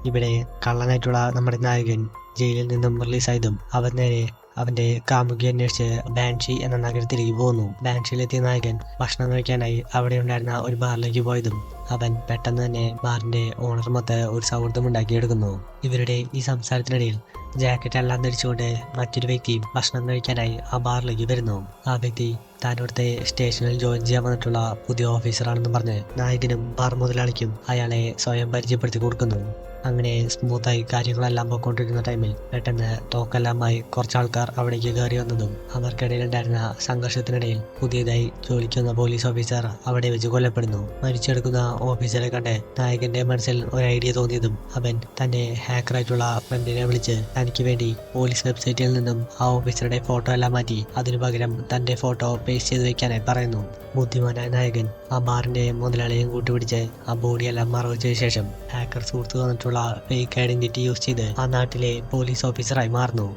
ഇവിടെ കള്ളനായിട്ടുള്ള നമ്മുടെ നായകൻ ജയിലിൽ നിന്നും റിലീസായതും അവൻ നേരെ അവന്റെ കാമുകി അന്വേഷിച്ച് ബാൻഷി എന്ന നഗരത്തിലേക്ക് പോകുന്നു. ബാൻഷിയിലെത്തിയ നായകൻ ഭക്ഷണം കഴിക്കാനായി അവിടെ ഉണ്ടായിരുന്ന ഒരു ബാറിലേക്ക് പോയതും അവൻ പെട്ടെന്ന് തന്നെ ബാറിന്റെ ഓണറുമൊത്ത് ഒരു സൗഹൃദം ഉണ്ടാക്കിയെടുക്കുന്നു. ഇവരുടെ ഈ സംസാരത്തിനിടയിൽ ജാക്കറ്റ് എല്ലാം ധരിച്ചുകൊണ്ട് മറ്റൊരു വ്യക്തിയും ഭക്ഷണം കഴിക്കാനായി ആ ബാറിലേക്ക് വരുന്നു. ആ വ്യക്തി താനോടത്തെ സ്റ്റേഷനിൽ ജോയിൻ ചെയ്യാൻ വന്നിട്ടുള്ള പുതിയ ഓഫീസറാണെന്ന് പറഞ്ഞ് നായകനും ബാർ മുതലാളിക്കും അയാളെ സ്വയം പരിചയപ്പെടുത്തി കൊടുക്കുന്നു. അങ്ങനെ സ്മൂത്തായി കാര്യങ്ങളെല്ലാം പോയിക്കൊണ്ടിരിക്കുന്ന ടൈമിൽ പെട്ടെന്ന് തോക്കെല്ലാമായി കുറച്ച് ആൾക്കാർ അവിടേക്ക് കയറി വന്നതും അവർക്കിടയിൽ ഉണ്ടായിരുന്ന സംഘർഷത്തിനിടയിൽ പുതിയതായി ജോലിക്ക് വന്ന പോലീസ് ഓഫീസർ അവിടെ വെച്ച് കൊല്ലപ്പെടുന്നു. മരിച്ചെടുക്കുന്ന ഓഫീസറെ കണ്ട് നായകന്റെ മനസ്സിൽ ഒരു ഐഡിയ തോന്നിയതും അവൻ തന്റെ ഹാക്കറായിട്ടുള്ള ഫ്രണ്ടിനെ വിളിച്ച് തനിക്ക് വേണ്ടി പോലീസ് വെബ്സൈറ്റിൽ നിന്നും ആ ഓഫീസറുടെ ഫോട്ടോ എല്ലാം മാറ്റി അതിനു പകരം തന്റെ ഫോട്ടോ പേസ്റ്റ് ചെയ്ത് വെക്കാനായി പറയുന്നു. ബുദ്ധിമാനായ നായകൻ ആ ബാറിന്റെ മുതലാളിയും കൂട്ടുപിടിച്ച് ആ ബോഡിയെല്ലാം മറവച്ചതിനു ശേഷം ഹാക്കർ സുഹൃത്ത് വന്നിട്ടുള്ള ഫേക്ക് ഐഡന്റിറ്റി യൂസ് ചെയ്ത് ആ നാട്ടിലെ പോലീസ് ഓഫീസറായി മാറുന്നു.